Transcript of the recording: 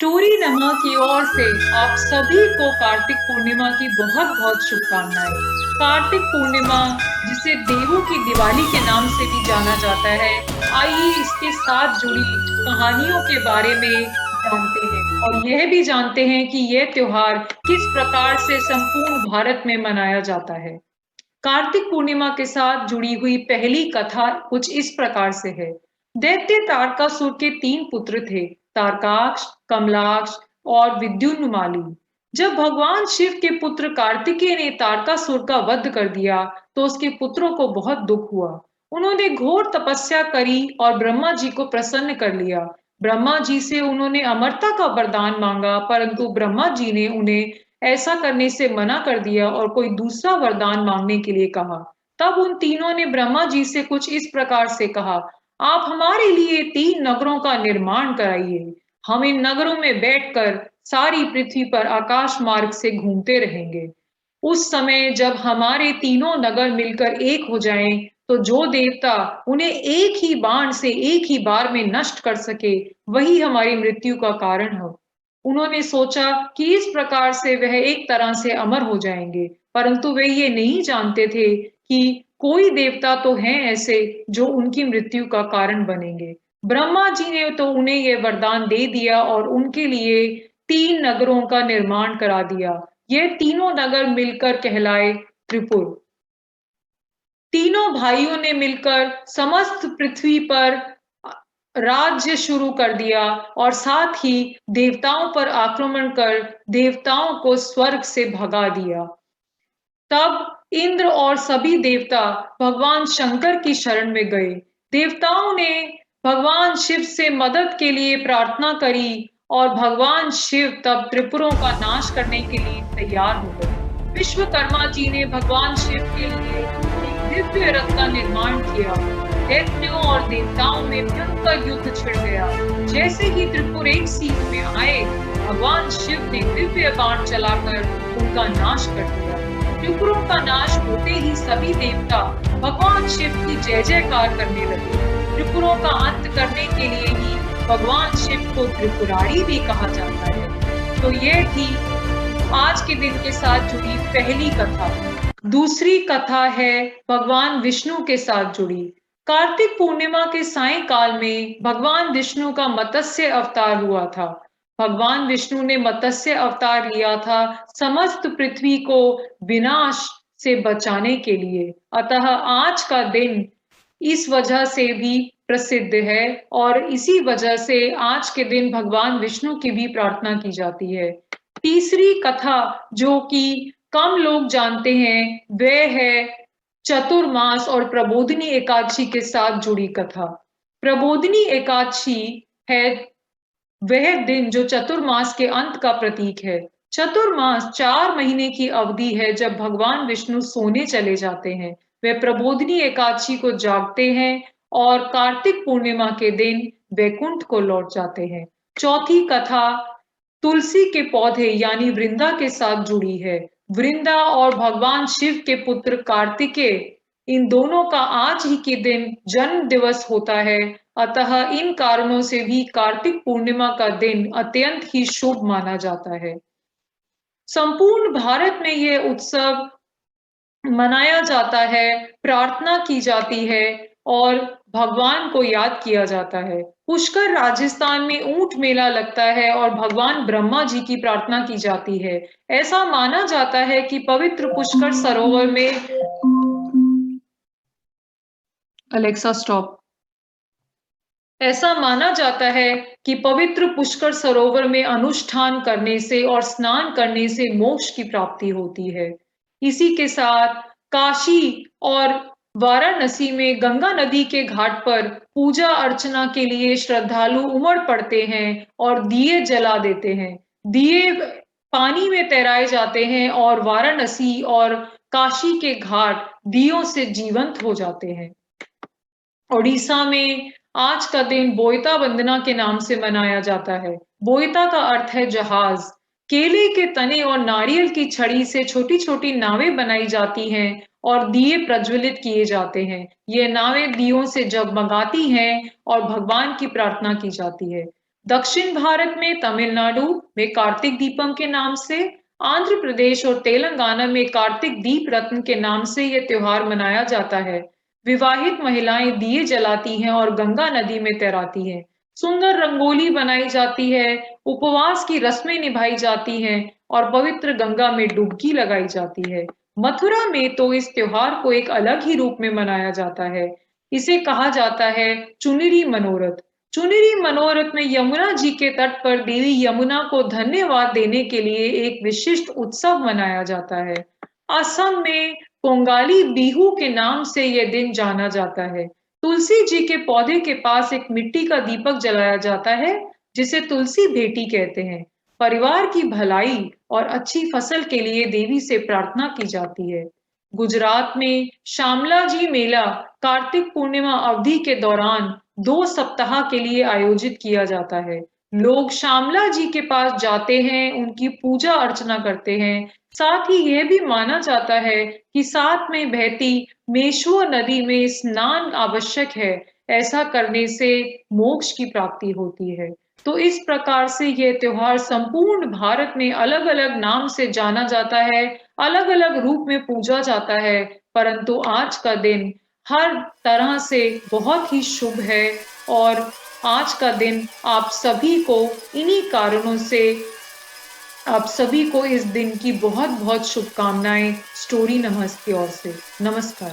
Story नमा की ओर से आप सभी को कार्तिक पूर्णिमा की बहुत-बहुत शुभकामनाएं। कार्तिक पूर्णिमा, जिसे देवों की दिवाली के नाम से भी जाना जाता है, आइए इसके साथ जुड़ी कहानियों के बारे में जानते हैं और यह भी जानते हैं कि यह त्योहार किस प्रकार से संपूर्ण भारत में मनाया जाता है। कार्तिक पूर्णिमा के साथ जुड़ी हुई पहली कथा कुछ इस प्रकार से है। दैत्य तारकासुर के 3 पुत्र थे, तारकाक्ष, कमलाक्ष और विद्युन्माली। जब भगवान शिव के पुत्र कार्तिकेय ने तारकासुर का वध कर दिया, तो उसके पुत्रों को बहुत दुख हुआ। उन्होंने घोर तपस्या करी और ब्रह्मा जी को प्रसन्न कर लिया। ब्रह्मा जी से उन्होंने अमरता का वरदान मांगा, परंतु ब्रह्मा जी ने उन्हें ऐसा करने से मना कर दिया और कोई दूसरा वरदान मांगने के लिए कहा। तब उन तीनों ने ब्रह्मा जी से कुछ इस प्रकार से कहा, आप हमारे लिए 3 नगरों का निर्माण कराइए। हम इन नगरों में बैठकर सारी पृथ्वी पर आकाश मार्ग से घूमते रहेंगे। उस समय जब हमारे तीनों नगर मिलकर एक हो जाएं, तो जो देवता उन्हें एक ही बाण से एक ही बार में नष्ट कर सके, वही हमारी मृत्यु का कारण हो। उन्होंने सोचा कि इस प्रकार से वह एक तरह से अमर हो जाएंगे, परंतु वे ये नहीं जानते थे कि कोई देवता तो हैं ऐसे जो उनकी मृत्यु का कारण बनेंगे। ब्रह्मा जी ने तो उन्हें यह वरदान दे दिया और उनके लिए 3 नगरों का निर्माण करा दिया। ये तीनों नगर मिलकर कहलाए त्रिपुर। तीनों भाइयों ने मिलकर समस्त पृथ्वी पर राज्य शुरू कर दिया और साथ ही देवताओं पर आक्रमण कर देवताओं को स्वर्ग से भगा दिया। तब इंद्र और सभी देवता भगवान शंकर की शरण में गए। देवताओं ने भगवान शिव से मदद के लिए प्रार्थना करी और भगवान शिव तब त्रिपुरों का नाश करने के लिए तैयार हो गए। विश्वकर्मा जी ने भगवान शिव के लिए एक दिव्य रथ का निर्माण किया। दैत्यों और देवताओं में भयंकर युद्ध छिड़ गया। जैसे ही त्रिपुर एक सीन में आए, भगवान शिव ने दिव्य बाण चलाकर उनका नाश कर दिया। त्रिपुरों का नाश होते ही सभी देवता भगवान शिव की जय जयकार करने लगे। त्रिपुरों का अंत करने के लिए ही भगवान शिव को त्रिपुरारी भी कहा जाता है। तो यह थी आज के दिन के साथ जुड़ी पहली कथा। दूसरी कथा है भगवान विष्णु के साथ जुड़ी। कार्तिक पूर्णिमा के सायंकाल में भगवान विष्णु का मत्स्य अवतार हुआ था। भगवान विष्णु ने मत्स्य अवतार लिया था समस्त पृथ्वी को विनाश से बचाने के लिए। अतः आज का दिन इस वजह से भी प्रसिद्ध है और इसी वजह से आज के दिन भगवान विष्णु की भी प्रार्थना की जाती है। तीसरी कथा जो कि कम लोग जानते हैं, वह है चतुर्मास और प्रबोधिनी एकादशी के साथ जुड़ी कथा। प्रबोधिनी एकादशी है वह दिन जो चतुर्मास के अंत का प्रतीक है। चतुर्मास 4 महीने की अवधि है जब भगवान विष्णु सोने चले जाते हैं। वे प्रबोधिनी एकादशी को जागते हैं और कार्तिक पूर्णिमा के दिन वैकुंठ को लौट जाते हैं। चौथी कथा तुलसी के पौधे यानी वृंदा के साथ जुड़ी है। वृंदा और भगवान शिव के पुत्र कार्तिकेय, इन दोनों का आज ही के दिन जन्म दिवस होता है। अतः इन कारणों से भी कार्तिक पूर्णिमा का दिन अत्यंत ही शुभ माना जाता है। संपूर्ण भारत में यह उत्सव मनाया जाता है, प्रार्थना की जाती है और भगवान को याद किया जाता है। पुष्कर राजस्थान में ऊंट मेला लगता है और भगवान ब्रह्मा जी की प्रार्थना की जाती है। ऐसा माना जाता है कि पवित्र पुष्कर सरोवर में अलेक्सा स्टॉप। ऐसा माना जाता है कि पवित्र पुष्कर सरोवर में अनुष्ठान करने से और स्नान करने से मोक्ष की प्राप्ति होती है। इसी के साथ काशी और वाराणसी में गंगा नदी के घाट पर पूजा अर्चना के लिए श्रद्धालु उमड़ पड़ते हैं और दिए जला देते हैं। दिए पानी में तैराए जाते हैं और वाराणसी और काशी के घाट दियों से जीवंत हो जाते हैं। ओडिशा में आज का दिन बोइता वंदना के नाम से मनाया जाता है। बोइता का अर्थ है जहाज। केले के तने और नारियल की छड़ी से छोटी छोटी नावें बनाई जाती हैं और दिए प्रज्वलित किए जाते हैं। ये नावें दियों से जगमगाती हैं और भगवान की प्रार्थना की जाती है। दक्षिण भारत में तमिलनाडु में कार्तिक दीपम के नाम से, आंध्र प्रदेश और तेलंगाना में कार्तिक दीप रत्न के नाम से यह त्योहार मनाया जाता है। विवाहित महिलाएं दिए जलाती हैं और गंगा नदी में तैराती हैं। सुंदर रंगोली बनाई जाती है, उपवास की रस्में निभाई जाती हैं और पवित्र गंगा में डुबकी लगाई जाती है। मथुरा में तो इस त्योहार को एक अलग ही रूप में मनाया जाता है। इसे कहा जाता है चुनरी मनोरथ। चुनरी मनोरथ में यमुना जी के तट पर देवी यमुना को धन्यवाद देने के लिए एक विशिष्ट उत्सव मनाया जाता है। असम में पोंगाली बिहू के नाम से यह दिन जाना जाता है। तुलसी जी के पौधे के पास एक मिट्टी का दीपक जलाया जाता है, जिसे तुलसी भेटी कहते हैं। परिवार की भलाई और अच्छी फसल के लिए देवी से प्रार्थना की जाती है। गुजरात में शामला जी मेला कार्तिक पूर्णिमा अवधि के दौरान 2 सप्ताह के लिए आयोजित किया जाता है। लोग शामला जी के पास जाते हैं, उनकी पूजा अर्चना करते हैं। साथ ही यह भी माना जाता है कि साथ में बहती मेश्व नदी में स्नान आवश्यक है। ऐसा करने से मोक्ष की प्राप्ति होती है। तो इस प्रकार से यह त्योहार संपूर्ण भारत में अलग-अलग नाम से जाना जाता है, अलग-अलग रूप में पूजा जाता है, परंतु आज का दिन हर तरह से बहुत ही शुभ है और आज का दिन आप सभी को इन्हीं कारणों से आप सभी को इस दिन की बहुत-बहुत शुभकामनाएं स्टोरी नमस की ओर से। नमस्कार।